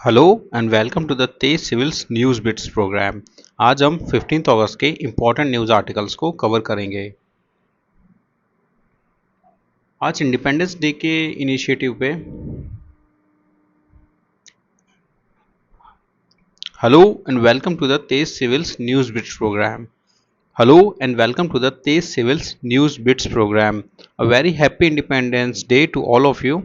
Hello and welcome to the Tej Civils news bits program. आज हम 15 अगस्त के इम्पोर्टेंट न्यूज़ आर्टिकल्स को कवर करेंगे। आज इंडिपेंडेंस डे के इनिशिएटिव पे hello and welcome to the Tej Civils news bits program. Hello and welcome to the Tej Civils news bits program. A very happy Independence Day to all of you.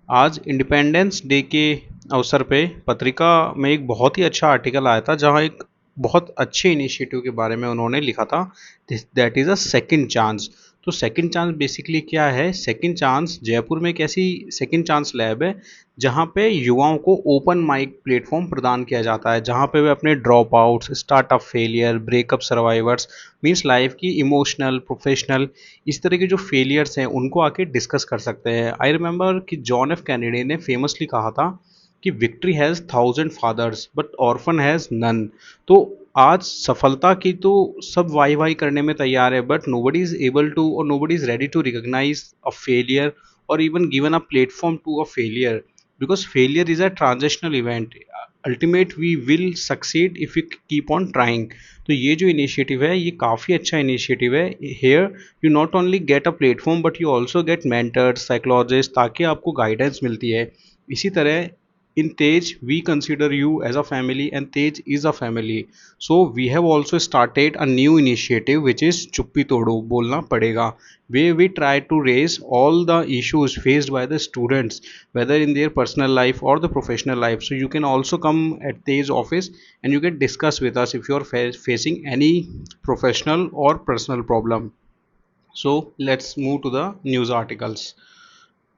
आज Independence Day के अवसर पे पत्रिका में एक बहुत ही अच्छा आर्टिकल आया था जहां एक बहुत अच्छे इनिशिएटिव के बारे में उन्होंने लिखा था, that is a second chance. तो सेकंड चांस बेसिकली क्या है? सेकंड चांस जयपुर में एक ऐसी सेकंड चांस लैब है जहां पे युवाओं को ओपन माइक प्लेटफॉर्म प्रदान किया जाता है, जहां पे वे अपने drop outs, startup failure, breakup survivors, means life की इमोशनल, प्रोफेशनल, इस तरह के जो फेलियर्स हैं उनको आके डिस्कस कर सकते हैं। आई रिमेंबर कि जॉन एफ कैनेडी ने फेमसली कहा था कि victory has thousand fathers but orphan has none. तो आज सफलता की तो सब वाई वाई करने में तैयार है, but nobody is able to और nobody is ready to recognise a failure और even given a platform to a failure, because failure is a transactional event. Ultimate we will succeed if you keep on trying. तो ये जो initiative है ये काफ़ी अच्छा initiative है। Here you not only get a platform but you also get mentors, psychologists, ताकि आपको गाइडेंस मिलती है। इसी तरह in Tej we consider you as a family and Tej is a family. So we have also started a new initiative which is Chuppi Todo Bolna Padega, where we try to raise all the issues faced by the students whether in their personal life or the professional life. So you can also come at Tej office and you can discuss with us if you are facing any professional or personal problem. So let's move to the news articles.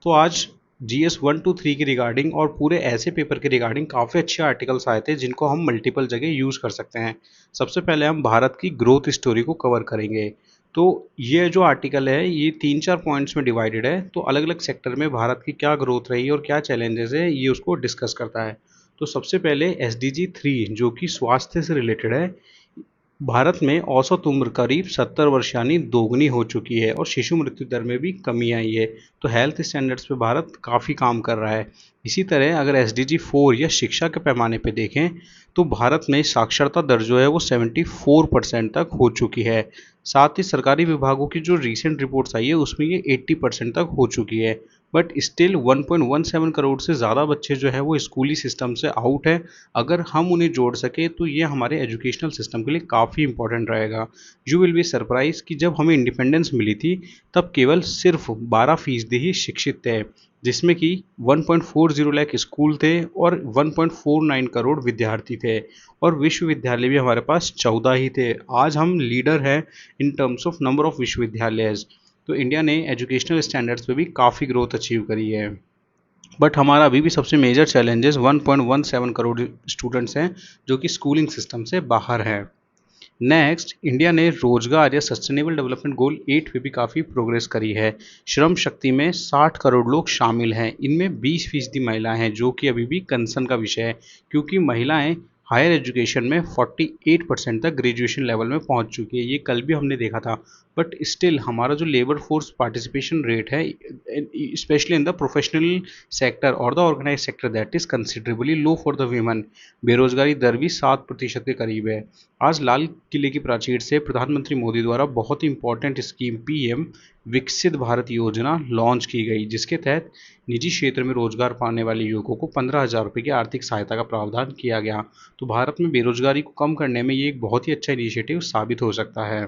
तो आज GS 1 to 3 के regarding और पूरे ऐसे paper के regarding काफ़ी अच्छे articles आए थे जिनको हम मल्टीपल जगह यूज़ कर सकते हैं। सबसे पहले हम भारत की ग्रोथ स्टोरी को कवर करेंगे। तो ये जो आर्टिकल है ये 3-4 पॉइंट्स में डिवाइडेड है, तो अलग अलग सेक्टर में भारत की क्या ग्रोथ रही और क्या चैलेंजेस है ये उसको डिस्कस करता है। तो सबसे पहले SDG 3 जो कि स्वास्थ्य से रिलेटेड है। भारत में औसत उम्र करीब 70 वर्ष यानी दोगुनी हो चुकी है और शिशु मृत्यु दर में भी कमी आई है। तो हेल्थ स्टैंडर्ड्स पे भारत काफ़ी काम कर रहा है। इसी तरह अगर SDG 4 या शिक्षा के पैमाने पे देखें तो भारत में साक्षरता दर जो है वो 74% तक हो चुकी है। साथ ही सरकारी विभागों की जो रिसेंट रिपोर्ट्स आई है उसमें ये 80% तक हो चुकी है। बट स्टिल 1.17 करोड़ से ज़्यादा बच्चे जो है वो स्कूली सिस्टम से आउट है। अगर हम उन्हें जोड़ सके तो ये हमारे एजुकेशनल सिस्टम के लिए काफ़ी इंपॉर्टेंट रहेगा। यू विल बी सरप्राइज कि जब हमें इंडिपेंडेंस मिली थी तब केवल सिर्फ 12% ही शिक्षित थे, जिसमें कि 1.40 लाख स्कूल थे और 1.49 करोड़ विद्यार्थी थे, और विश्वविद्यालय भी हमारे पास 14 ही थे। आज हम लीडर हैं in terms of number of विश्वविद्यालय। तो इंडिया ने एजुकेशनल स्टैंडर्ड्स पे भी काफ़ी ग्रोथ अचीव करी है। बट हमारा अभी भी सबसे मेजर चैलेंजेस 1.17 करोड़ स्टूडेंट्स हैं जो कि स्कूलिंग सिस्टम से बाहर हैं। नेक्स्ट, इंडिया ने रोजगार या सस्टेनेबल डेवलपमेंट गोल 8 पे भी काफ़ी प्रोग्रेस करी है। श्रम शक्ति में 60 करोड़ लोग शामिल हैं, इनमें 20% महिलाएं हैं जो कि अभी भी कंसर्न का विषय है, क्योंकि महिलाएं हायर एजुकेशन में 48% तक ग्रेजुएशन लेवल में पहुंच चुकी है। ये कल भी हमने देखा था। बट स्टिल हमारा जो लेबर फोर्स पार्टिसिपेशन रेट है, specially in the professional sector और the organise sector, that is considerably low for the women. बेरोजगारी दर भी 7% के करीब है। आज लाल किले की प्राचीर से प्रधानमंत्री मोदी द्वारा बहुत ही इंपॉर्टेंट स्कीम PM विकसित भारत योजना लॉन्च की गई, जिसके तहत निजी क्षेत्र में रोजगार पाने वाले युवकों को 15,000 रुपये की आर्थिक सहायता का प्रावधान किया गया। तो भारत में बेरोजगारी को कम करने में ये एक बहुत ही अच्छा इनिशिएटिव साबित हो सकता है।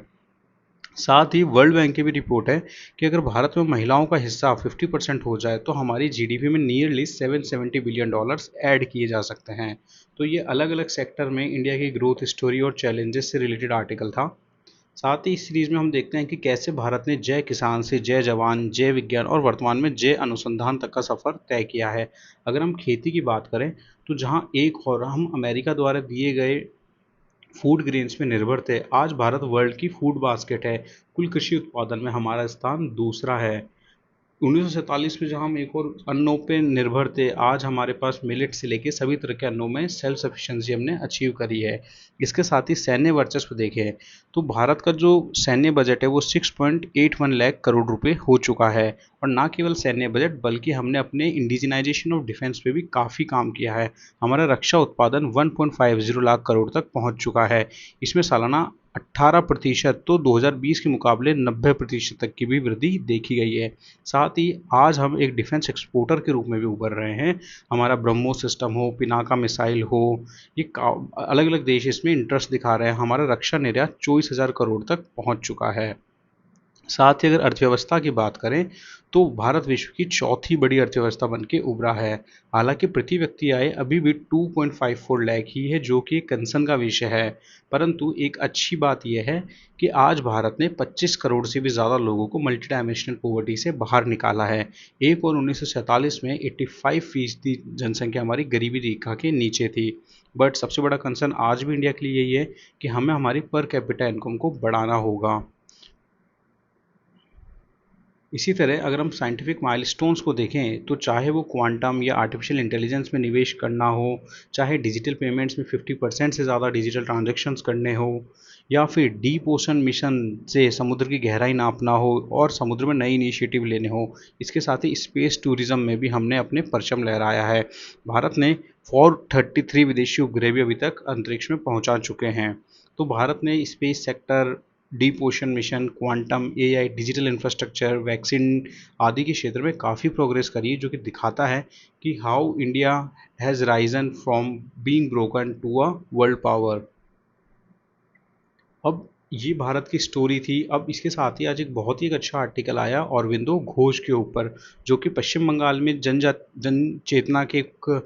साथ ही वर्ल्ड बैंक की भी रिपोर्ट है कि अगर भारत में महिलाओं का हिस्सा 50% हो जाए तो हमारी GDP में नियरली $770 बिलियन ऐड किए जा सकते हैं। तो ये अलग अलग सेक्टर में इंडिया की ग्रोथ स्टोरी और चैलेंजेस से रिलेटेड आर्टिकल था। साथ ही इस सीरीज में हम देखते हैं कि कैसे भारत ने जय किसान से जय जवान, जय विज्ञान और वर्तमान में जय अनुसंधान तक का सफर तय किया है। अगर हम खेती की बात करें तो जहां एक और हम अमेरिका द्वारा दिए गए फूड ग्रेन्स में निर्भर थे, आज भारत वर्ल्ड की फूड बास्केट है। कुल कृषि उत्पादन में हमारा स्थान दूसरा है। 1947 में जहाँ हम एक और अन्नों पे निर्भर थे, आज हमारे पास मिलेट से लेके सभी तरह के अन्नों में सेल्फ सफिशिएंसी हमने अचीव करी है। इसके साथ ही सैन्य वर्चस्व देखें तो भारत का जो सैन्य बजट है वो 6.81 लाख करोड़ रुपए हो चुका है। और ना केवल सैन्य बजट बल्कि हमने अपने इंडिजिनाइजेशन ऑफ डिफेंस पे भी काफ़ी काम किया है। हमारा रक्षा उत्पादन 1.50 लाख करोड़ तक पहुंच चुका है। इसमें सालाना 18% तो 2020 के मुकाबले 90% तक की भी वृद्धि देखी गई है। साथ ही आज हम एक डिफेंस एक्सपोर्टर के रूप में भी उभर रहे हैं। हमारा ब्रह्मोस सिस्टम हो, पिनाका मिसाइल हो, ये अलग अलग देश इसमें इंटरेस्ट दिखा रहे हैं। हमारा रक्षा निर्यात 24,000 करोड़ तक पहुंच चुका है। साथ ही अगर अर्थव्यवस्था की बात करें तो भारत विश्व की चौथी बड़ी अर्थव्यवस्था बन के उभरा है। हालांकि प्रति व्यक्ति आय अभी भी 2.54 लाख ही है, जो कि एक कंसर्न का विषय है। परंतु एक अच्छी बात यह है कि आज भारत ने 25 करोड़ से भी ज़्यादा लोगों को मल्टी डायमेंशनल पॉवर्टी से बाहर निकाला है। एक और 1947 में 85% जनसंख्या हमारी गरीबी रेखा के नीचे थी। बट सबसे बड़ा कंसर्न आज भी इंडिया के लिए यही है कि हमें हमारी पर कैपिटा इनकम को बढ़ाना होगा। इसी तरह अगर हम साइंटिफिक माइलस्टोन्स को देखें तो चाहे वो क्वांटम या आर्टिफिशियल इंटेलिजेंस में निवेश करना हो, चाहे डिजिटल पेमेंट्स में 50% से ज़्यादा डिजिटल ट्रांजैक्शंस करने हो, या फिर डीप ओशन मिशन से समुद्र की गहराई नापना हो और समुद्र में नई इनिशिएटिव लेने हो, इसके साथ ही स्पेस टूरिज्म में भी हमने अपने परचम लहराया है। भारत ने 433 विदेशी उपग्रह भी अभी तक अंतरिक्ष में पहुंचा चुके हैं। तो भारत ने space sector, deep ocean mission, quantum, AI, digital infrastructure, vaccine आदि के क्षेत्र में काफ़ी प्रोग्रेस करी है, जो कि दिखाता है कि how India has risen from being broken to a world power. अब ये भारत की स्टोरी थी। अब इसके साथ ही आज एक बहुत ही एक अच्छा आर्टिकल आया अरविंदो घोष के ऊपर, जो कि पश्चिम बंगाल में जन चेतना के एक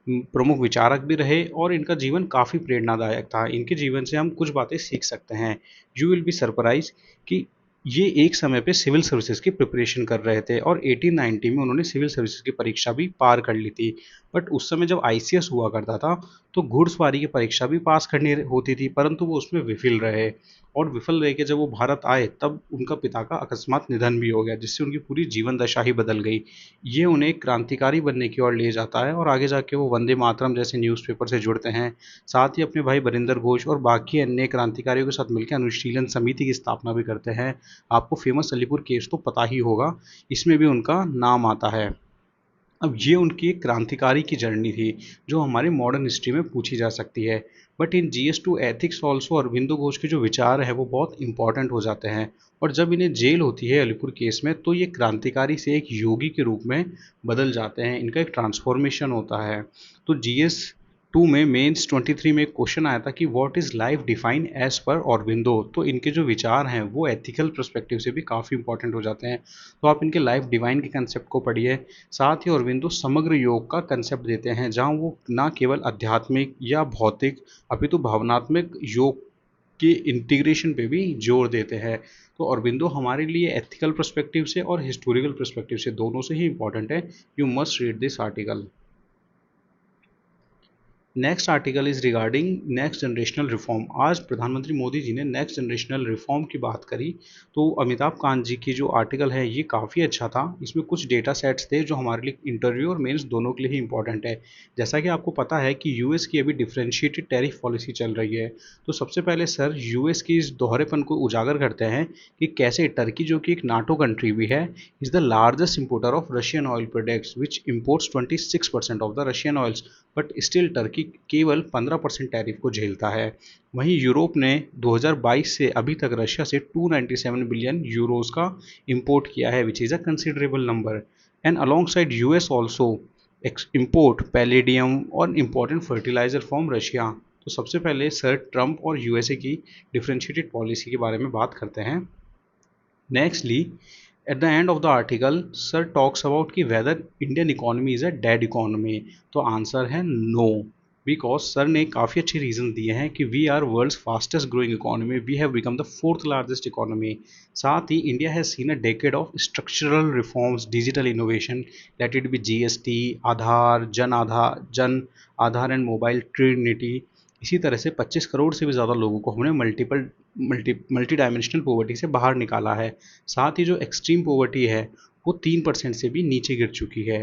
प्रमुख विचारक भी रहे और इनका जीवन काफ़ी प्रेरणादायक था। इनके जीवन से हम कुछ बातें सीख सकते हैं। यू विल बी सरप्राइज कि ये एक समय पे सिविल सर्विसेज की प्रिपरेशन कर रहे थे और 1890 में उन्होंने सिविल सर्विसेज की परीक्षा भी पार कर ली थी। बट उस समय जब आईसीएस हुआ करता था तो घुड़सवारी की परीक्षा भी पास करनी होती थी, परंतु वो उसमें विफल रहे। और विफल रह के जब वो भारत आए तब उनका पिता का अकस्मात निधन भी हो गया, जिससे उनकी पूरी जीवन दशा ही बदल गई। ये उन्हें एक क्रांतिकारी बनने की ओर ले जाता है और आगे जाके वो वंदे मातरम जैसे न्यूज़पेपर से जुड़ते हैं। साथ ही अपने भाई बरिंदर घोष और बाकी अन्य क्रांतिकारियों के साथ मिलकर अनुशीलन समिति की स्थापना भी करते हैं। आपको फेमस अलीपुर केस तो पता ही होगा, इसमें भी उनका नाम आता है। अब ये उनकी एक क्रांतिकारी की जर्नी थी जो हमारे मॉडर्न हिस्ट्री में पूछी जा सकती है। But in GS2 ethics also Aurobindo Ghosh के जो विचार है वो बहुत इंपॉर्टेंट हो जाते हैं। और जब इन्हें जेल होती है अलीपुर केस में तो ये क्रांतिकारी से एक योगी के रूप में बदल जाते हैं। इनका एक ट्रांसफॉर्मेशन होता है। तो GS2 में मेंस 23 में एक क्वेश्चन आया था कि what is life define as per Aurobindo. तो इनके जो विचार हैं वो एथिकल पर्सपेक्टिव से भी काफ़ी इंपॉर्टेंट हो जाते हैं। तो आप इनके लाइफ डिवाइन के कंसेप्ट को पढ़िए। साथ ही अरविंदो समग्र योग का कंसेप्ट देते हैं, जहाँ वो ना केवल आध्यात्मिक या भौतिक अपितु भावनात्मक योग के इंटीग्रेशन पे भी जोर देते हैं। तो अरविंदो हमारे लिए एथिकल पर्सपेक्टिव से और हिस्टोरिकल पर्सपेक्टिव से दोनों से ही इंपॉर्टेंट है। You must read this article. Next article is regarding next generational reform. आज प्रधानमंत्री मोदी जी ने नेक्स्ट जनरेशनल रिफॉर्म की बात करी। तो अमिताभ कांत जी की जो आर्टिकल है ये काफ़ी अच्छा था। इसमें कुछ डेटा सेट्स थे जो हमारे लिए इंटरव्यू और मेंस दोनों के लिए ही इंपॉर्टेंट है। जैसा कि आपको पता है कि यूएस की अभी डिफरेंशिएटेड टैरिफ पॉलिसी चल रही है। तो सबसे पहले सर यूएस की इस दोहरेपन को उजागर करते हैं कि कैसे टर्की, जो कि एक नाटो कंट्री भी है, is the largest importer of Russian oil products which imports 26% of the Russian oils, but still Turkey केवल 15% टैरिफ को झेलता है। वहीं यूरोप ने 2022 से अभी तक रशिया से 297 बिलियन यूरोस का इंपोर्ट किया है, which is a considerable number. And alongside US also import palladium और इम्पोर्टेंट फर्टिलाइजर फ्रॉम रशिया। तो सबसे पहले सर ट्रंप और यूएसए की डिफरेंशिएटेड पॉलिसी के बारे में बात करते हैं। Nextly, at the end of the article, Sir talks about कि whether Indian economy is a dead economy। तो आंसर है no, बिकॉज सर ने काफ़ी अच्छे रीजन दिए हैं कि we are world's fastest growing economy, we have become the fourth largest economy. साथ ही India has seen a decade of structural reforms, digital innovation, let it be GST, Jan Aadhaar and mobile Trinity. इसी तरह से 25 करोड़ से भी ज़्यादा लोगों को हमने मल्टी डायमेंशनल पॉवर्टी से बाहर निकाला है। साथ ही जो एक्सट्रीम पॉवर्टी है वो 3% से भी नीचे गिर चुकी है।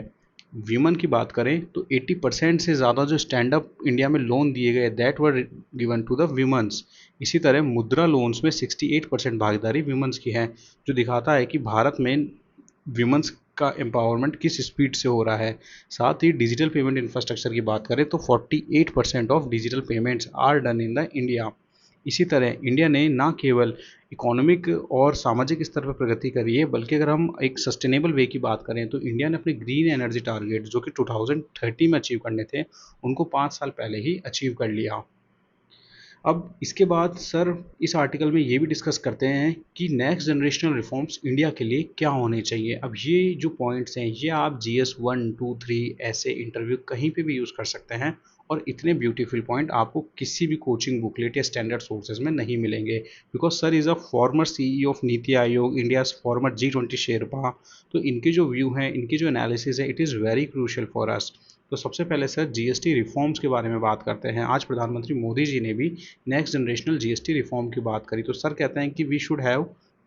वीमन की बात करें तो 80% से ज़्यादा जो स्टैंड अप इंडिया में लोन दिए गए that were given to the womens. इसी तरह मुद्रा लोन्स में 68% भागीदारी वीमेंस की है, जो दिखाता है कि भारत में वीमेंस का एम्पावरमेंट किस स्पीड से हो रहा है। साथ ही डिजिटल पेमेंट इंफ्रास्ट्रक्चर की बात करें तो 48% of digital payments are done in the India. इसी तरह इंडिया ने न केवल इकोनॉमिक और सामाजिक स्तर पर प्रगति करी है, बल्कि अगर हम एक सस्टेनेबल वे की बात करें तो इंडिया ने अपने ग्रीन एनर्जी टारगेट जो कि 2030 में अचीव करने थे, उनको 5 साल पहले ही अचीव कर लिया। अब इसके बाद सर इस आर्टिकल में ये भी डिस्कस करते हैं कि नेक्स्ट जनरेशनल रिफॉर्म्स इंडिया के लिए क्या होने चाहिए। अब ये जो पॉइंट्स हैं ये आप GS 1 2 3 ऐसे इंटरव्यू कहीं पे भी यूज़ कर सकते हैं, और इतने ब्यूटीफुल पॉइंट आपको किसी भी कोचिंग बुकलेट या स्टैंडर्ड सोर्सेज में नहीं मिलेंगे, because sir is a former CEO of NITI Aayog, India's farmer G20 Sherpa. तो इनके जो व्यू हैं, इनकी जो एनालिसिस है, it is very crucial for us. तो सबसे पहले सर GST रिफॉर्म्स के बारे में बात करते हैं। आज प्रधानमंत्री मोदी जी ने भी नेक्स्ट जनरेशनल GST रिफॉर्म की बात करी। तो सर कहते हैं कि वी शुड हैव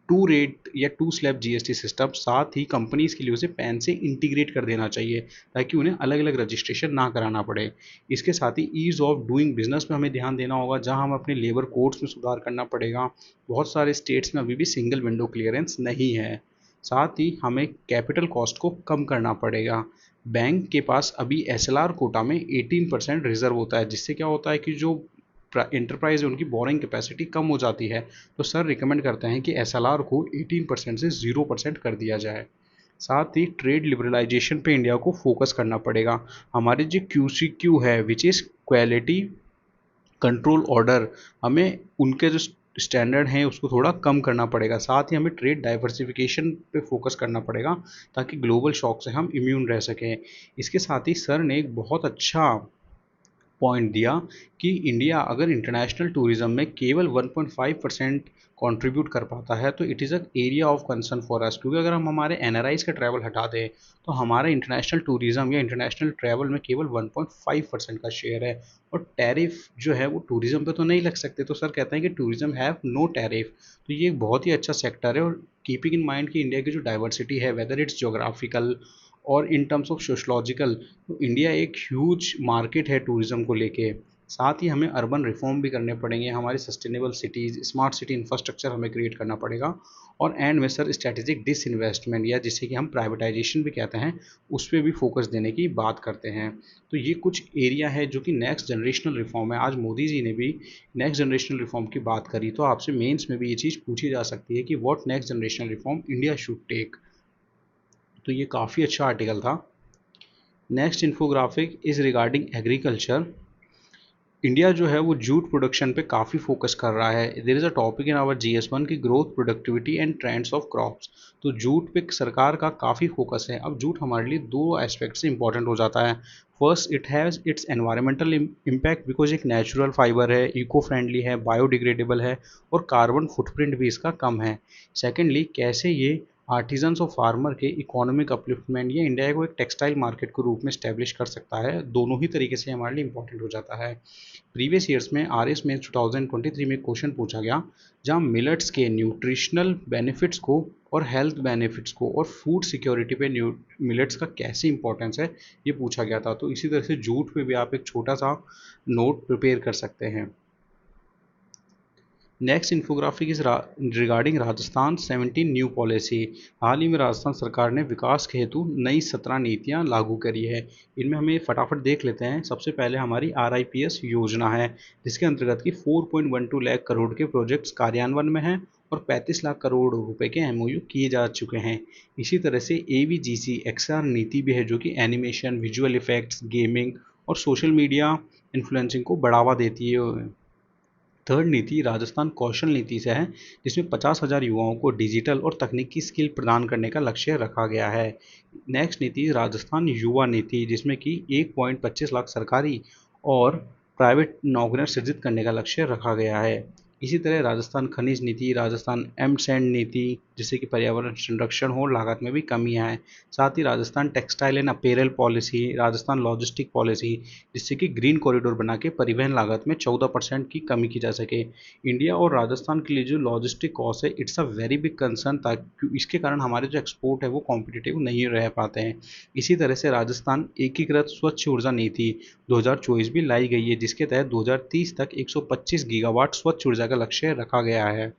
2 रेट या 2 स्लैब GST सिस्टम, साथ ही कंपनीज के लिए उसे पैन से इंटीग्रेट कर देना चाहिए ताकि उन्हें अलग अलग रजिस्ट्रेशन ना कराना पड़े। इसके साथ ही ईज ऑफ डूइंग बिजनेस पे हमें ध्यान देना होगा, जहां हम अपने लेबर कोड्स में सुधार करना पड़ेगा। बहुत सारे स्टेट्स में अभी भी सिंगल विंडो क्लियरेंस नहीं है। साथ ही हमें कैपिटल कॉस्ट को कम करना पड़ेगा। बैंक के पास अभी SLR कोटा में 18% रिजर्व होता है, जिससे क्या होता है कि जो एंटरप्राइज है उनकी बोरिंग कैपेसिटी कम हो जाती है। तो सर रिकमेंड करते हैं कि SLR को 18% से 0% कर दिया जाए। साथ ही ट्रेड लिबरलाइजेशन पे इंडिया को फोकस करना पड़ेगा। हमारे जो QCQ है which is quality control order, हमें उनके जो स्टैंडर्ड हैं उसको थोड़ा कम करना पड़ेगा। साथ ही हमें ट्रेड डाइवर्सिफिकेशन पे फोकस करना पड़ेगा ताकि ग्लोबल शॉक से हम इम्यून रह सकें। इसके साथ ही सर ने एक बहुत अच्छा पॉइंट दिया कि इंडिया अगर इंटरनेशनल टूरिज्म में केवल 1.5% कंट्रीब्यूट कर पाता है तो it is a area of concern for us, क्योंकि अगर हम हमारे NRIs का ट्रैवल हटा दें तो हमारा इंटरनेशनल टूरिज्म या इंटरनेशनल ट्रैवल में केवल 1.5% का शेयर है। और टैरिफ जो है वो टूरिज्म पे तो नहीं लग सकते। तो सर कहते हैं कि टूरिज्म हैव नो टैरिफ। तो ये एक बहुत ही अच्छा सेक्टर है, और कीपिंग इन माइंड कि इंडिया की जो डाइवर्सिटी है वेदर इट्स जोग्राफिकल और इन टर्म्स ऑफ सोशलॉजिकल, तो इंडिया एक ह्यूज मार्केट है टूरिज्म को लेके। साथ ही हमें अर्बन रिफॉर्म भी करने पड़ेंगे, हमारी sustainable cities, smart city infrastructure हमें क्रिएट करना पड़ेगा। और एंड में सर स्ट्रेटेजिक डिसइन्वेस्टमेंट या जिसे कि हम प्राइवेटाइजेशन भी कहते हैं, उस पर भी फोकस देने की बात करते हैं। तो ये कुछ एरिया है जो कि नेक्स्ट जनरेशनल रिफॉर्म है। आज मोदी जी ने भी नेक्स्ट जनरेशनल रिफॉर्म की बात करी, तो आपसे मेंस में भी ये चीज़ पूछी जा सकती है कि what next generational reform India should take. तो ये काफ़ी अच्छा आर्टिकल था। Next infographic is regarding agriculture. India जो है वो जूट प्रोडक्शन पे काफ़ी फोकस कर रहा है। There is a topic in our GS 1 की growth, productivity and trends of crops. तो जूट पे सरकार का काफ़ी फोकस है। अब जूट हमारे लिए दो एस्पेक्ट से इंपॉर्टेंट हो जाता है। First, it has its environmental impact because एक नेचुरल फाइबर है, इको फ्रेंडली है, बायोडिग्रेडेबल है, और कार्बन फुटप्रिंट भी इसका कम है। सेकेंडली, कैसे ये आर्टिजन्स और फार्मर के इकोनॉमिक अपलिफ्टमेंट या इंडिया को एक टेक्सटाइल मार्केट के रूप में स्टैब्लिश कर सकता है, दोनों ही तरीके से हमारे लिए इंपॉर्टेंट हो जाता है। प्रीवियस ईयर्स में RS में 2023 में क्वेश्चन पूछा गया, जहां मिलेट्स के न्यूट्रिशनल बेनिफिट्स को और हेल्थ बेनिफिट्स को और फूड सिक्योरिटी पे मिलेट्स का कैसे इंपॉर्टेंस है ये पूछा गया था। तो इसी तरह से जूट पे भी आप एक छोटा सा नोट प्रिपेयर कर सकते हैं। Next infographic is regarding Rajasthan 17 new policy. हाल ही में राजस्थान सरकार ने विकास के हेतु नई 17 नीतियां लागू करी है। इनमें हमें फटाफट देख लेते हैं। सबसे पहले हमारी RIPS योजना है, जिसके अंतर्गत की 4.12 लाख करोड़ के प्रोजेक्ट्स कार्यान्वयन में हैं और 35 लाख करोड़ रुपए के MOU किए जा चुके हैं। इसी तरह से AVGC XR नीति भी है, जो कि एनिमेशन, विजुअल इफेक्ट्स, गेमिंग और सोशल मीडिया इन्फ्लुएंसिंग को बढ़ावा देती है। थर्ड नीति राजस्थान कौशल नीति से है, जिसमें 50,000 युवाओं को डिजिटल और तकनीकी स्किल प्रदान करने का लक्ष्य रखा गया है। नेक्स्ट नीति राजस्थान युवा नीति, जिसमें कि 1.25 लाख सरकारी और प्राइवेट नौकरियां सृजित करने का लक्ष्य रखा गया है। इसी तरह राजस्थान खनिज नीति, राजस्थान एमसैंड नीति, जिससे कि पर्यावरण संरक्षण हो, लागत में भी कमी आए। साथ ही Rajasthan textile and apparel policy, Rajasthan logistic policy, जिससे कि ग्रीन कॉरिडोर बना के परिवहन लागत में 14% की कमी की जा सके। इंडिया और राजस्थान के लिए जो लॉजिस्टिक कॉस्ट है, it's a very big concern, ताकि इसके कारण हमारे जो एक्सपोर्ट है वो कॉम्पिटिटिव नहीं रह पाते हैं। इसी तरह से राजस्थान एकीकृत स्वच्छ ऊर्जा नीति 2024 भी लाई गई है, जिसके तहत 2030 तक 125 गीगावाट स्वच्छ ऊर्जा का लक्ष्य रखा गया है।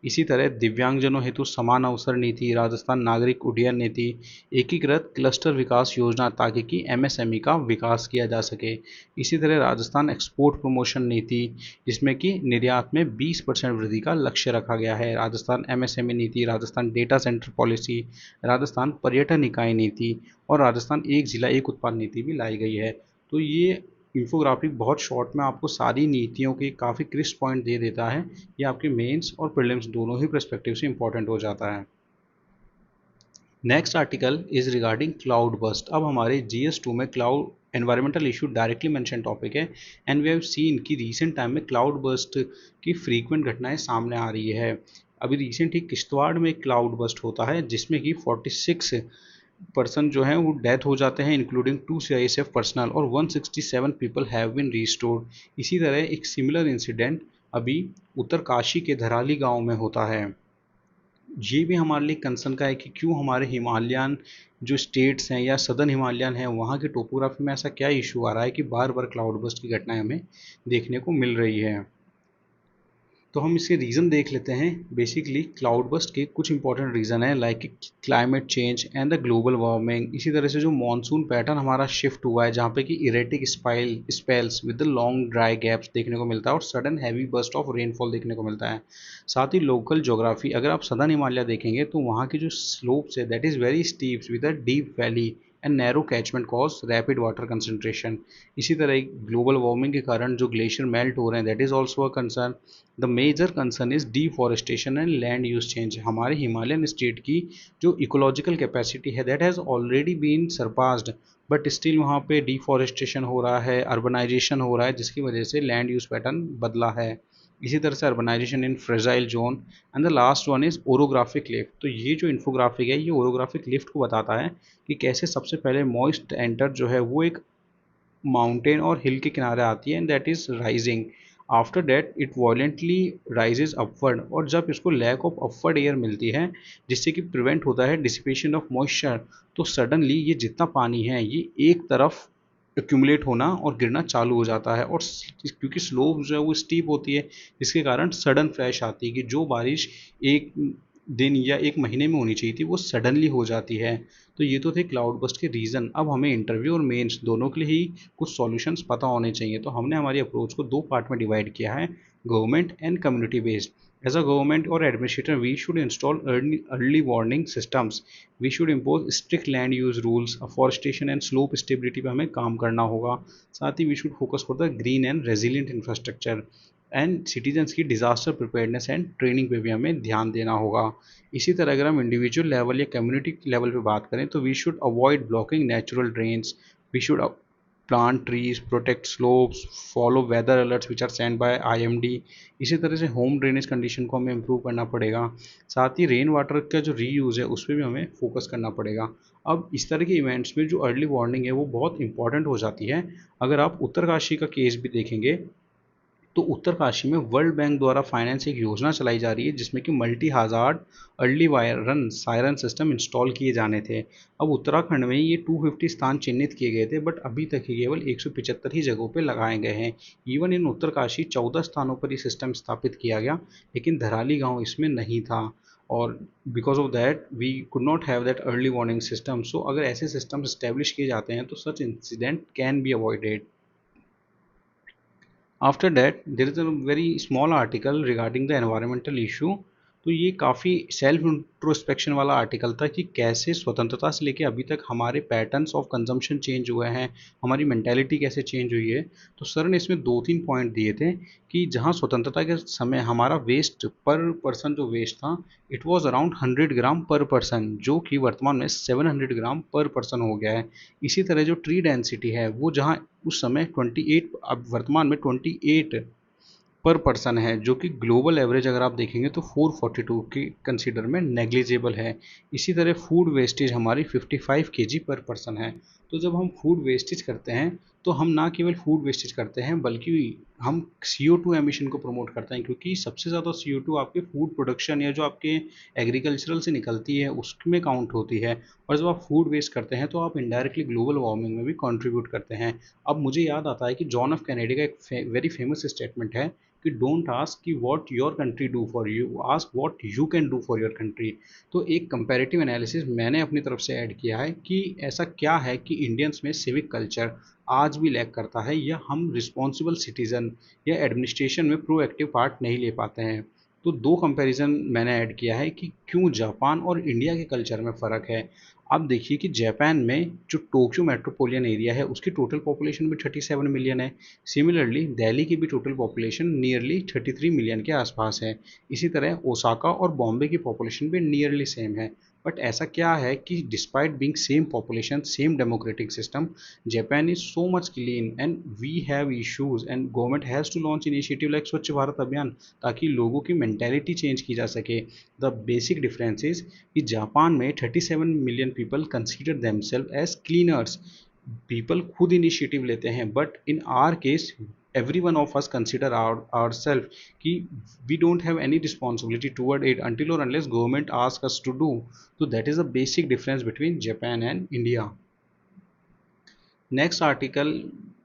इसी तरह दिव्यांगजनों हेतु समान अवसर नीति, राजस्थान नागरिक उड्डयन नीति, एकीकृत क्लस्टर विकास योजना, ताकि कि एमएसएमई का विकास किया जा सके। इसी तरह राजस्थान एक्सपोर्ट प्रमोशन नीति, जिसमें कि निर्यात में 20% वृद्धि का लक्ष्य रखा गया है। राजस्थान एमएसएमई नीति, Rajasthan data centre policy, Rajasthan पर्यटन इकाई नीति और राजस्थान एक जिला एक उत्पाद नीति भी लाई गई है। तो ये इन्फोग्राफिक बहुत शॉर्ट में आपको सारी नीतियों के काफ़ी क्रिस्प पॉइंट दे देता है। ये आपके मेंस और प्रीलिम्स दोनों ही पर्सपेक्टिव से इंपॉर्टेंट हो जाता है। Next article is regarding cloud burst. अब हमारे GS2 में cloud environmental issue directly mention topic है, एंड वी हैव सीन कि रीसेंट टाइम में क्लाउड बस्ट की फ्रीक्वेंट घटनाएं सामने आ रही है। अभी रिसेंट ही किश्तवाड़ में क्लाउड बस्ट होता है, जिसमें कि 46 पर्सन जो हैं वो डेथ हो जाते हैं, इंक्लूडिंग 2 CISF पर्सनल, और 167 पीपल हैव बीन रिस्टोर्ड। इसी तरह एक सिमिलर इंसिडेंट अभी उत्तरकाशी के धराली गांव में होता है। ये भी हमारे लिए कंसर्न का है कि क्यों हमारे हिमालयन जो स्टेट्स हैं या सदर्न हिमालयन हैं, वहाँ की टोपोग्राफी में ऐसा क्या इशू आ रहा है कि बार बार क्लाउड बस्ट की घटनाएं हमें देखने को मिल रही है। तो हम इसके रीज़न देख लेते हैं। बेसिकली क्लाउड बस्ट के कुछ इंपॉर्टेंट रीज़न है, like climate change and the global warming. इसी तरह से जो मॉनसून पैटर्न हमारा शिफ्ट हुआ है, जहाँ पे कि erratic spells with the long dry gaps देखने को मिलता है और sudden heavy burst of rainfall देखने को मिलता है। साथ ही लोकल ज्योग्राफी, अगर आप सदर्न हिमालय देखेंगे तो वहाँ की जो स्लोप्स है that is very steeps with a deep valley and narrow catchment cause rapid water concentration. इसी तरह ग्लोबल वार्मिंग के कारण जो ग्लेशियर मेल्ट हो रहे हैं, that is also a concern. The major concern is deforestation and land use change. हमारे Himalayan state की जो इकोलॉजिकल कैपेसिटी है that has already been surpassed, but still वहाँ पे डिफॉरेस्टेशन हो रहा है, अर्बनाइजेशन हो रहा है, जिसकी वजह से लैंड यूज पैटर्न बदला है। इसी तरह से urbanisation in fragile zone, and the last one is orographic lift. तो ये जो इन्फोग्राफिक है, ये ओरोग्राफिक लिफ्ट को बताता है कि कैसे सबसे पहले मॉइस्ट एंटर जो है वो एक माउंटेन और हिल के किनारे आती है, and that is rising. After that it voluntarily rises upward, और जब इसको लैक ऑफ अपवर्ड एयर मिलती है, जिससे कि प्रिवेंट होता है डिसिपेशन ऑफ मॉइस्चर, तो सडनली ये जितना पानी है ये एक तरफ एक्यूमुलेट होना और गिरना चालू हो जाता है। और क्योंकि स्लोप जो है वो स्टीप होती है, जिसके कारण सडन फ्लैश आती है कि जो बारिश एक दिन या एक महीने में होनी चाहिए थी वो सडनली हो जाती है। तो ये तो थे क्लाउड बस्ट के रीज़न। अब हमें इंटरव्यू और मेंस दोनों के लिए ही कुछ सॉल्यूशंस पता होने चाहिए। तो हमने हमारी अप्रोच को दो पार्ट में डिवाइड किया है, government and community based. As a government और administrator we should install early warning systems, we should impose strict land use rules, afforestation and slope stability पर हमें काम करना होगा। साथ ही we should focus for the green and resilient infrastructure, and citizens की disaster preparedness and training पे भी हमें ध्यान देना होगा। इसी तरह अगर हम इंडिविजुअल लेवल या कम्युनिटी लेवल पे बात करें तो we should avoid blocking natural drains, we should plant trees, protect slopes, follow weather alerts which are send by IMD। इसी तरह से होम ड्रेनेज कंडीशन को हमें इम्प्रूव करना पड़ेगा। साथ ही रेन वाटर का जो रीयूज़ है उस पर भी हमें फोकस करना पड़ेगा। अब इस तरह के इवेंट्स में जो अर्ली वार्निंग है वो बहुत इंपॉर्टेंट हो जाती है। अगर आप उत्तरकाशी का केस भी देखेंगे तो उत्तरकाशी में वर्ल्ड बैंक द्वारा फाइनेंस एक योजना चलाई जा रही है, जिसमें कि multi hazard early Byron siren system install किए जाने थे। अब उत्तराखंड में ये 250 स्थान चिन्हित किए गए थे, बट अभी तक ये केवल 175 ही जगहों पर लगाए गए हैं। इवन इन उत्तरकाशी 14 स्थानों पर ये सिस्टम स्थापित किया गया, लेकिन धराली गांव इसमें नहीं था। और because of that we could not have that early warning system. So अगर ऐसे सिस्टम स्टैब्लिश किए जाते हैं तो such incident can be avoided. After that there is a very small article regarding the environmental issue. तो ये काफ़ी self introspection वाला आर्टिकल था कि कैसे स्वतंत्रता से लेके अभी तक हमारे पैटर्न्स ऑफ कंजम्पशन चेंज हुए हैं, हमारी मेंटेलिटी कैसे चेंज हुई है। तो सर ने इसमें दो तीन पॉइंट दिए थे कि जहाँ स्वतंत्रता के समय हमारा वेस्ट पर पर्सन जो वेस्ट था, इट वाज अराउंड 100 ग्राम पर पर्सन, जो कि वर्तमान में 700 ग्राम पर पर्सन हो गया है। इसी तरह जो ट्री डेंसिटी है वो जहाँ उस समय 28, अब वर्तमान में 28 पर पर्सन है, जो कि ग्लोबल एवरेज अगर आप देखेंगे तो 442 की कंसीडर में नेग्लिजिबल है। इसी तरह फूड वेस्टेज हमारी 55 केजी पर पर्सन है। तो जब हम फूड वेस्टेज करते हैं तो हम ना केवल फूड वेस्टेज करते हैं बल्कि हम CO2 एमिशन को प्रमोट करते हैं, क्योंकि सबसे ज़्यादा CO2 आपके फूड प्रोडक्शन या जो आपके एग्रीकल्चरल से निकलती है उसमें काउंट होती है। और जब आप फूड वेस्ट करते हैं तो आप इनडायरेक्टली ग्लोबल वार्मिंग में भी कंट्रीब्यूट करते हैं। अब मुझे याद आता है कि जॉन ऑफ कैनेडी का एक वेरी फेमस स्टेटमेंट है कि डोंट आस्क कि what your country do for you, ask what you can do for your country. तो एक कंपैरेटिव एनालिसिस मैंने अपनी तरफ से ऐड किया है कि ऐसा क्या है कि इंडियंस में सिविक कल्चर आज भी लैक करता है, या हम रिस्पॉन्सिबल सिटीजन या एडमिनिस्ट्रेशन में प्रोएक्टिव पार्ट नहीं ले पाते हैं। तो दो कंपैरिजन मैंने ऐड किया है कि क्यों जापान और इंडिया के कल्चर में फ़र्क है। आप देखिए कि जापान में जो टोक्यो मेट्रोपोलियन एरिया है उसकी टोटल पॉपुलेशन भी 37 मिलियन है। सिमिलरली दिल्ली की भी टोटल पॉपुलेशन नियरली 33 मिलियन के आसपास है। इसी तरह ओसाका और बॉम्बे की पॉपुलेशन भी नियरली सेम है। बट ऐसा क्या है कि despite being same population, same democratic system, Japan is so much clean and we have issues and government has to launch initiative like Swachh Bharat अभियान, ताकि लोगों की मेंटेलिटी चेंज की जा सके। द बेसिक डिफरेंस इज कि जापान में 37 million people consider themselves as cleaners, people खुद इनिशिएटिव लेते हैं। But in our case every one of us consider our self कि we don't have any responsibility toward it until or unless government asks us to do. So that is a basic difference between Japan and India. Next article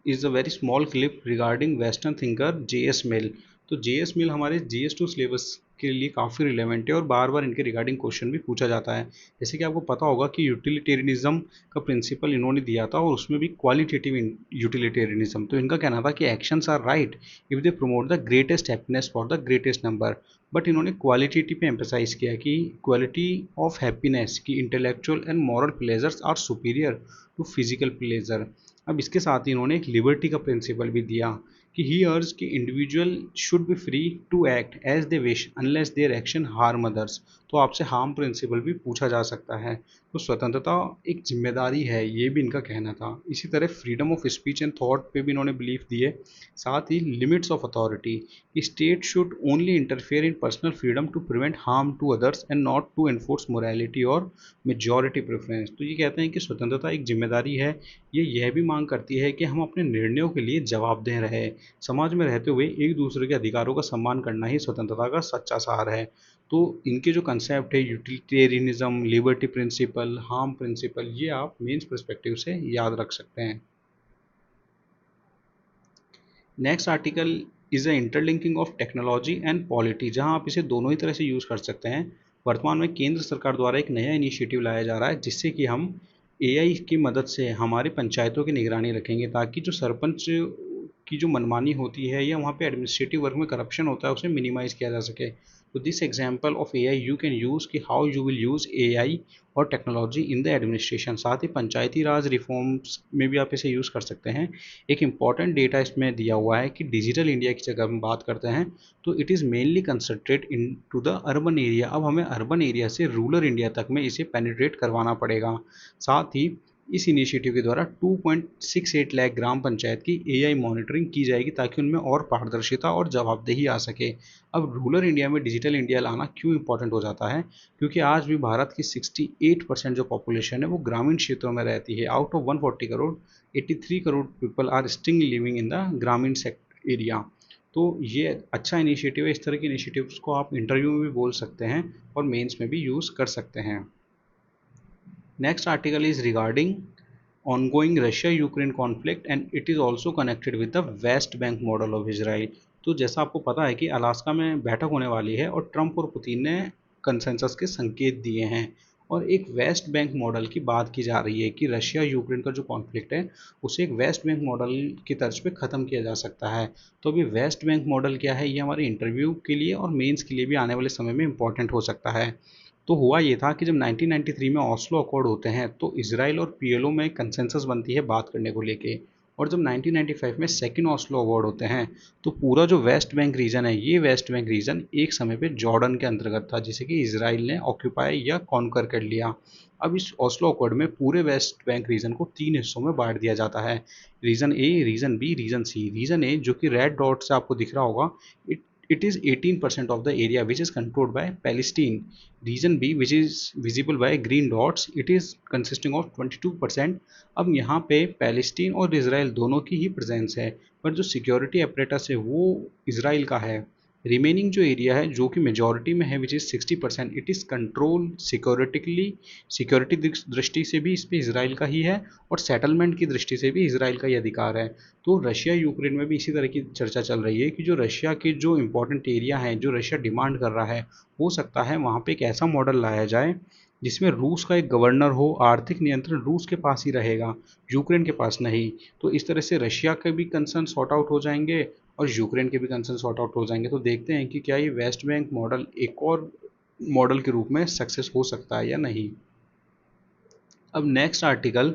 is a very small clip regarding Western thinker J.S. Mill. तो J.S. Mill हमारे GS2 syllabus के लिए काफ़ी relevant है और बार बार इनके regarding question भी पूछा जाता है। जैसे कि आपको पता होगा कि यूटिलिटेरियनिज्म का प्रिंसिपल इन्होंने दिया था और उसमें भी क्वालिटेटिव यूटिलिटेरियनिज्म। तो इनका कहना था कि actions are right if they promote the greatest happiness for the greatest number. But इन्होंने क्वालिटेटिव पे एम्फेसाइज किया कि क्वालिटी ऑफ हैप्पीनेस की intellectual and moral pleasures are superior to physical pleasure. अब इसके साथ ही इन्होंने एक लिबर्टी का प्रिंसिपल भी दिया कि ही अर्ज कि individual should be free to act as they wish unless their action harm others. तो आपसे हार्म प्रिंसिपल भी पूछा जा सकता है। तो स्वतंत्रता एक जिम्मेदारी है, ये भी इनका कहना था। इसी तरह freedom of speech and thought पे भी इन्होंने बिलीफ दिए। साथ ही limits of authority, state should only interfere in personal freedom to prevent harm to others and not to enforce morality और मेजॉरिटी प्रेफरेंस। तो ये कहते हैं कि स्वतंत्रता एक जिम्मेदारी है, ये यह भी मांग करती है कि हम अपने निर्णयों के लिए जवाबदेह रहे। समाज में रहते हुए एक दूसरे के अधिकारों का सम्मान करना ही स्वतंत्रता का सच्चा सार है। तो इनके जो कंसेप्ट है utilitarianism, liberty principle, harm principle, ये आप मेंस पर्सपेक्टिव से याद रख सकते हैं। Next article is a interlinking of technology and polity, जहां आप इसे दोनों ही तरह से यूज़ कर सकते हैं। वर्तमान में केंद्र सरकार द्वारा एक नया इनिशिएटिव लाया जा रहा है जिससे कि हम AI की मदद से हमारी पंचायतों की निगरानी रखेंगे, ताकि जो सरपंच की जो मनमानी होती है या वहाँ पे एडमिनिस्ट्रेटिव वर्क में करप्शन होता है उसे मिनिमाइज किया जा सके। तो this example of AI you can use कि how you will use AI और टेक्नोलॉजी इन द एडमिनिस्ट्रेशन। साथ ही पंचायती राज रिफॉर्म्स में भी आप इसे यूज़ कर सकते हैं। एक इम्पॉर्टेंट डेटा इसमें दिया हुआ है कि डिजिटल इंडिया की जगह हम बात करते हैं तो it is mainly concentrate in to the urban area. अब हमें अर्बन एरिया से रूरल इंडिया तक में इसे पेनिट्रेट करवाना पड़ेगा। साथ ही इस इनिशिएटिव के द्वारा 2.68 लाख ग्राम पंचायत की AI मॉनिटरिंग की जाएगी, ताकि उनमें और पारदर्शिता और जवाबदेही आ सके। अब रूरल इंडिया में डिजिटल इंडिया लाना क्यों इंपॉर्टेंट हो जाता है, क्योंकि आज भी भारत की 68% जो पॉपुलेशन है वो ग्रामीण क्षेत्रों में रहती है। Out of 140 crore 83 crore people are still living in the ग्रामीण एरिया। तो ये अच्छा इनिशिएटिव है। इस तरह के इनिशिएटिव्स को आप इंटरव्यू में भी बोल सकते हैं और मेंस में भी यूज़ कर सकते हैं। Next article is regarding ongoing Russia-Ukraine conflict and it is also connected with the West Bank model of Israel। तो जैसा आपको पता है कि अलास्का में बैठक होने वाली है और ट्रंप और पुतिन ने कंसेंसस के संकेत दिए हैं और एक वेस्ट बैंक मॉडल की बात की जा रही है कि रशिया यूक्रेन का जो कॉन्फ्लिक्ट है उसे एक वेस्ट बैंक मॉडल की तर्ज पे ख़त्म किया जा सकता है। तो अभी वेस्ट बैंक मॉडल क्या है, ये हमारे इंटरव्यू के लिए और मेंस के लिए भी आने वाले समय में इंपॉर्टेंट हो सकता है। तो हुआ ये था कि जब 1993 में ऑस्लो अकॉर्ड होते हैं तो इसराइल और PLO में कंसेंसस बनती है बात करने को लेके। और जब 1995 में सेकेंड ऑस्लो अवार्ड होते हैं तो पूरा जो वेस्ट बैंक रीजन है, ये वेस्ट बैंक रीजन एक समय पे जॉर्डन के अंतर्गत था, जिसे कि इसराइल ने ऑक्यूपाई या कॉन्कर कर लिया। अब इस ऑस्लो अकॉर्ड में पूरे वेस्ट बैंक रीजन को 3 हिस्सों में बांट दिया जाता है, रीजन ए, रीजन बी, रीजन सी। रीजन ए जो कि रेड डॉट से आपको दिख रहा होगा, it is 18% of the area which is controlled by Palestine. Region B which is visible by green dots, it is consisting of 22%। अब यहाँ पे पैलेस्टीन और इसराइल दोनों की ही प्रेजेंस है, पर जो सिक्योरिटी अपरेटस है वो इसराइल का है। रिमेनिंग जो एरिया है जो कि मेजॉरिटी में है which is 60%, it is control securitically, security दृष्टि से भी इस पर इसराइल का ही है और सेटलमेंट की दृष्टि से भी इसराइल का ही अधिकार है। तो रशिया यूक्रेन में भी इसी तरह की चर्चा चल रही है कि जो रशिया के जो इंपॉर्टेंट एरिया हैं, जो रशिया डिमांड कर रहा है, हो सकता है वहाँ पे एक ऐसा मॉडल लाया जाए जिसमें रूस का एक गवर्नर हो, आर्थिक नियंत्रण रूस के पास ही रहेगा, यूक्रेन के पास नहीं। तो इस तरह से रशिया के भी कंसर्न सॉर्ट आउट हो जाएंगे और यूक्रेन के भी कंसर्न सॉर्ट आउट हो जाएंगे। तो देखते हैं कि क्या ये वेस्ट बैंक मॉडल एक और मॉडल के रूप में सक्सेस हो सकता है या नहीं। अब नेक्स्ट आर्टिकल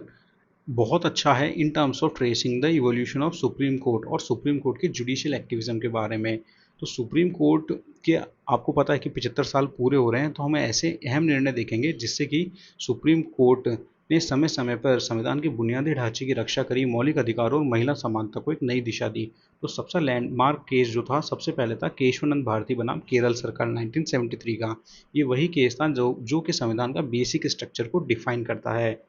बहुत अच्छा है in terms of tracing the evolution of supreme court और सुप्रीम कोर्ट के जुडिशियल एक्टिविज्म के बारे में। तो सुप्रीम कोर्ट के आपको पता है कि 75 साल पूरे हो रहे हैं, तो हम ऐसे अहम निर्णय देखेंगे जिससे कि सुप्रीम कोर्ट ने समय समय पर संविधान के बुनियादी ढांचे की रक्षा करी, मौलिक अधिकारों और महिला समानता को एक नई दिशा दी। तो सबसे लैंडमार्क केस जो था, सबसे पहले था केशवानंद भारती बनाम केरल सरकार 1973 का। ये वही केस था जो कि संविधान का बेसिक स्ट्रक्चर को डिफाइन करता है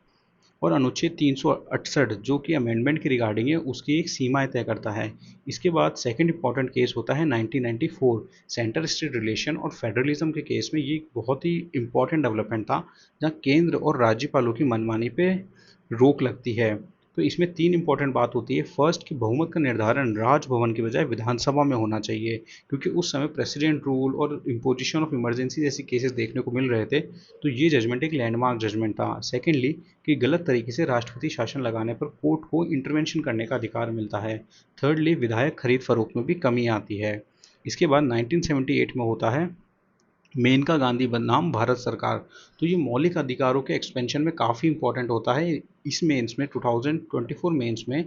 और अनुच्छेद 368 जो कि अमेंडमेंट की रिगार्डिंग है उसकी एक सीमाएं तय करता है। इसके बाद सेकंड इंपॉर्टेंट केस होता है 1994 सेंटर स्टेट रिलेशन और फेडरलिज्म के केस में। ये बहुत ही इंपॉर्टेंट डेवलपमेंट था जहाँ केंद्र और राज्यपालों की मनमानी पे रोक लगती है। तो इसमें 3 इंपॉर्टेंट बात होती है। फर्स्ट कि बहुमत का निर्धारण राजभवन की बजाय विधानसभा में होना चाहिए, क्योंकि उस समय प्रेसिडेंट रूल और इम्पोजिशन ऑफ इमरजेंसी जैसी केसेस देखने को मिल रहे थे। तो ये जजमेंट एक लैंडमार्क जजमेंट था। सेकेंडली कि गलत तरीके से राष्ट्रपति शासन लगाने पर कोर्ट को इंटरवेंशन करने का अधिकार मिलता है। थर्डली विधायक खरीद फरोख्त में भी कमी आती है। इसके बाद 1978 में होता है मेनका गांधी बनाम भारत सरकार। तो ये मौलिक अधिकारों के एक्सपेंशन में काफ़ी इंपॉर्टेंट होता है। इस मेंस में 2024 मेंस में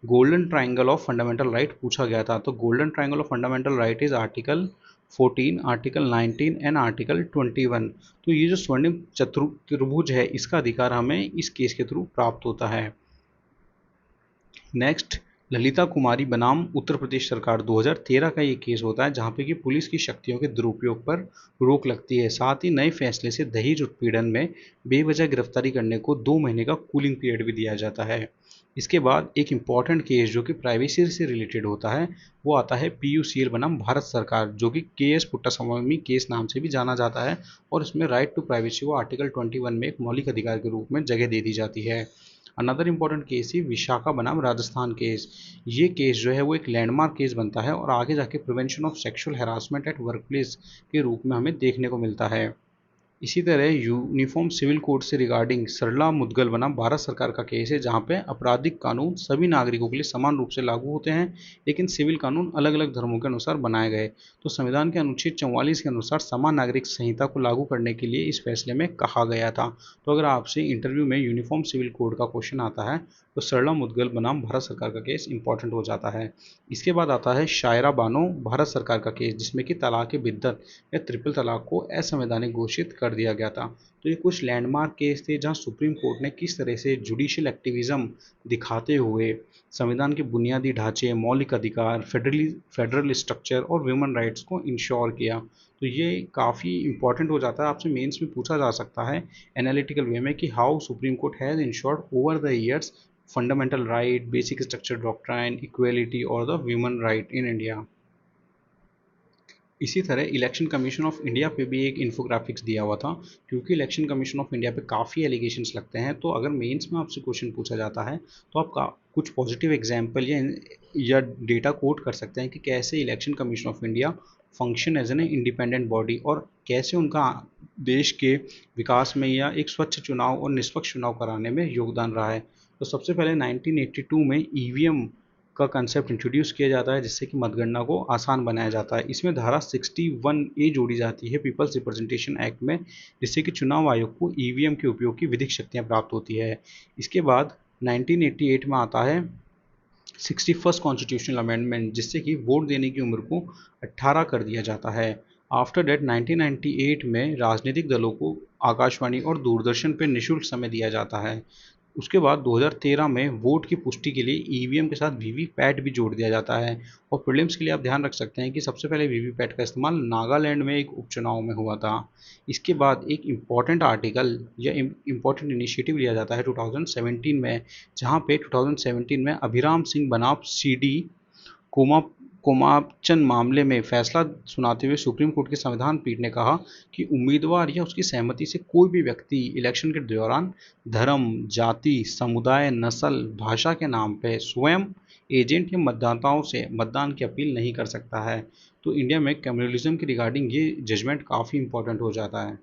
golden triangle of fundamental right पूछा गया था। तो golden triangle of fundamental right is article 14, article 19 and article 21। तो ये जो स्वर्णिम चतुर्भुज है, इसका अधिकार हमें इस केस के थ्रू प्राप्त होता है। नेक्स्ट ललिता कुमारी बनाम उत्तर प्रदेश सरकार 2013 का ये केस होता है, जहाँ पे कि पुलिस की शक्तियों के दुरुपयोग पर रोक लगती है। साथ ही नए फैसले से दहेज उत्पीड़न में बेवजह गिरफ्तारी करने को 2 महीने का कूलिंग पीरियड भी दिया जाता है। इसके बाद एक इम्पॉर्टेंट केस जो कि प्राइवेसी से रिलेटेड होता है, वो आता है PUCL बनाम भारत सरकार, जो कि KS पुट्टास्वामी केस नाम से भी जाना जाता है। और इसमें राइट टू प्राइवेसी को आर्टिकल 21 में एक मौलिक अधिकार के रूप में जगह दे दी जाती है। अनदर इंपॉर्टेंट केस ही विशाखा बनाम राजस्थान केस। ये केस जो है वो एक लैंडमार्क केस बनता है और आगे जाके prevention of sexual harassment at work place के रूप में हमें देखने को मिलता है। इसी तरह यूनिफॉर्म सिविल कोड से रिगार्डिंग सरला मुदगल बनाम भारत सरकार का केस है, जहां पे आपराधिक कानून सभी नागरिकों के लिए समान रूप से लागू होते हैं, लेकिन सिविल कानून अलग अलग धर्मों के अनुसार बनाए गए। तो संविधान के अनुच्छेद 44 के अनुसार समान नागरिक संहिता को लागू करने के लिए इस फैसले में कहा गया था। तो अगर आपसे इंटरव्यू में यूनिफॉर्म सिविल कोड का क्वेश्चन आता है तो सरला मुदगल बनाम भारत सरकार का केस इंपॉर्टेंट हो जाता है। इसके बाद आता है शायरा बानो भारत सरकार का केस, जिसमें कि तलाक बिद्दत या ट्रिपल तलाक को असंवैधानिक घोषित कर दिया गया था। तो ये कुछ लैंडमार्क केस थे जहां सुप्रीम कोर्ट ने किस तरह से जुडिशियल एक्टिविज्म दिखाते हुए संविधान के बुनियादी ढांचे, मौलिक अधिकार, फेडरल स्ट्रक्चर और ह्यूमन राइट्स को इंश्योर किया। तो ये काफ़ी इंपॉर्टेंट हो जाता है, आपसे मेंस में पूछा जा सकता है एनालिटिकल वे में कि how supreme court has ensured over the years fundamental right, basic structure doctrine, equality और the human right in India. इसी तरह इलेक्शन कमीशन ऑफ इंडिया पे भी एक इन्फोग्राफिक्स दिया हुआ था, क्योंकि इलेक्शन कमीशन ऑफ इंडिया पे काफ़ी एलिगेशंस लगते हैं। तो अगर मेंस में आपसे क्वेश्चन पूछा जाता है तो आप कुछ पॉजिटिव एग्जांपल या डेटा कोट कर सकते हैं कि कैसे Election Commission of India function as an independent body और कैसे उनका देश के विकास में या एक स्वच्छ चुनाव और निष्पक्ष चुनाव कराने में योगदान रहा है। तो सबसे पहले 1982 में EVM का कंसेप्ट इंट्रोड्यूस किया जाता है, जिससे कि मतगणना को आसान बनाया जाता है। इसमें धारा 61A जोड़ी जाती है पीपल्स रिप्रेजेंटेशन एक्ट में, जिससे कि चुनाव आयोग को EVM के उपयोग की विधिक शक्तियां प्राप्त होती है। इसके बाद 1988 में आता है 61st कॉन्स्टिट्यूशनल अमेंडमेंट, जिससे कि वोट देने की उम्र को 18 कर दिया जाता है। आफ्टर डेट 1998 में राजनीतिक दलों को आकाशवाणी और दूरदर्शन पर निःशुल्क समय दिया जाता है। उसके बाद 2013 में वोट की पुष्टि के लिए ईवीएम के साथ वीवीपैट भी जोड़ दिया जाता है। और प्रीलिम्स के लिए आप ध्यान रख सकते हैं कि सबसे पहले वीवीपैट का इस्तेमाल नागालैंड में एक उपचुनाव में हुआ था। इसके बाद एक इम्पॉर्टेंट आर्टिकल या इम्पॉर्टेंट इनिशिएटिव लिया जाता है 2017 में, जहाँ पे 2017 में अभिराम सिंह बनाम सीडी कोमा कोमाचन मामले में फैसला सुनाते हुए सुप्रीम कोर्ट की संविधान पीठ ने कहा कि उम्मीदवार या उसकी सहमति से कोई भी व्यक्ति इलेक्शन के दौरान धर्म, जाति, समुदाय, नस्ल, भाषा के नाम पे स्वयं एजेंट या मतदाताओं से मतदान की अपील नहीं कर सकता है। तो इंडिया में कम्युनलिज्म के रिगार्डिंग ये जजमेंट काफ़ी इंपॉर्टेंट हो जाता है।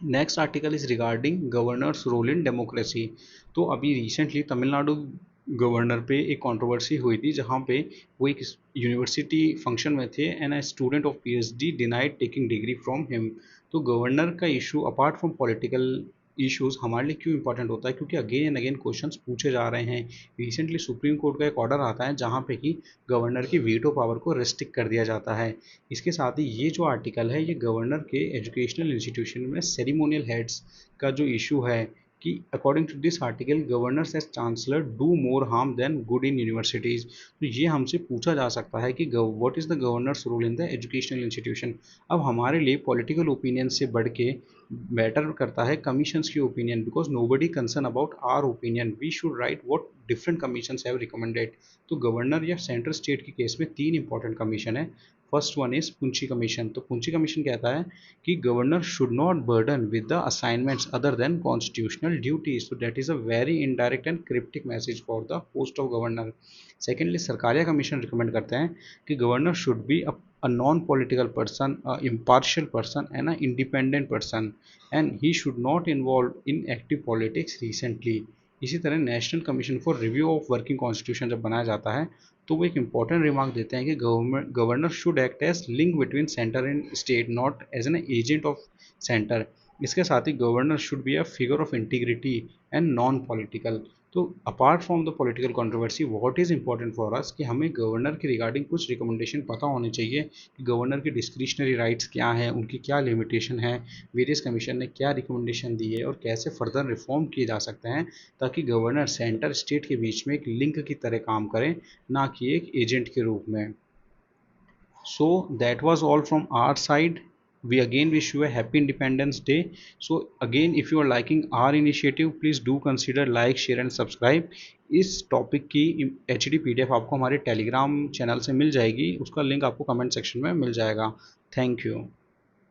Next article is regarding governors role in democracy. तो अभी रिसेंटली तमिलनाडु गवर्नर पे एक कंट्रोवर्सी हुई थी, जहाँ पे वो एक यूनिवर्सिटी फंक्शन में थे and a student of PhD denied taking degree from him. तो गवर्नर का issue apart from political issues हमारे लिए क्यों इंपॉर्टेंट होता है, क्योंकि अगेन एंड अगेन क्वेश्चंस पूछे जा रहे हैं। रिसेंटली सुप्रीम कोर्ट का एक ऑर्डर आता है जहाँ पे कि गवर्नर की वीटो पावर को रिस्ट्रिक्ट कर दिया जाता है। इसके साथ ही ये जो आर्टिकल है ये गवर्नर के एजुकेशनल इंस्टीट्यूशन में सेरिमोनियल हेड्स का जो इशू है कि according to this article governors as chancellor do more harm than good in universities. तो ये हमसे पूछा जा सकता है कि what is the governors role in the educational institution. अब हमारे लिए पॉलिटिकल ओपिनियन से बढ़ के मैटर करता है कमीशंस की opinion, because nobody concern about our opinion, we should write what different commissions have recommended. तो गवर्नर या सेंट्रल स्टेट के केस में तीन इंपॉर्टेंट कमीशन है। First one is Punchhi commission. तो पुंची कमीशन कहता है कि governor should not burden with the assignments other than constitutional duties. तो that is a very indirect and cryptic message for the post of governor. Secondly Sarkaria commission recommend करते हैं कि governor should B a non-political person, a impartial person and an independent person, and he should not involve in active politics recently। इसी तरह national commission for review of working constitution जब बनाया जाता है तो वो एक इंपॉर्टेंट रिमार्क देते हैं कि governor should act as link between centre and state, not as an agent of centre. इसके साथ ही governor should be a figure of integrity and non political. तो apart from the political controversy what is important for us कि हमें governor के regarding कुछ recommendation पता होने चाहिए कि गवर्नर के डिस्क्रिशनरी राइट्स क्या हैं, उनकी क्या लिमिटेशन है, वेरियस कमीशन ने क्या रिकमेंडेशन दी है और कैसे फर्दर रिफॉर्म किए जा सकते हैं, ताकि गवर्नर सेंटर स्टेट के बीच में एक लिंक की तरह काम करें, ना कि एक एजेंट के रूप में। So that was all from our side. We again wish you a happy Independence Day. So again, if you are liking our initiative, please do consider like, share and subscribe। इस topic की HD PDF आपको हमारे Telegram channel से मिल जाएगी, उसका link आपको comment section में मिल जाएगा। Thank you.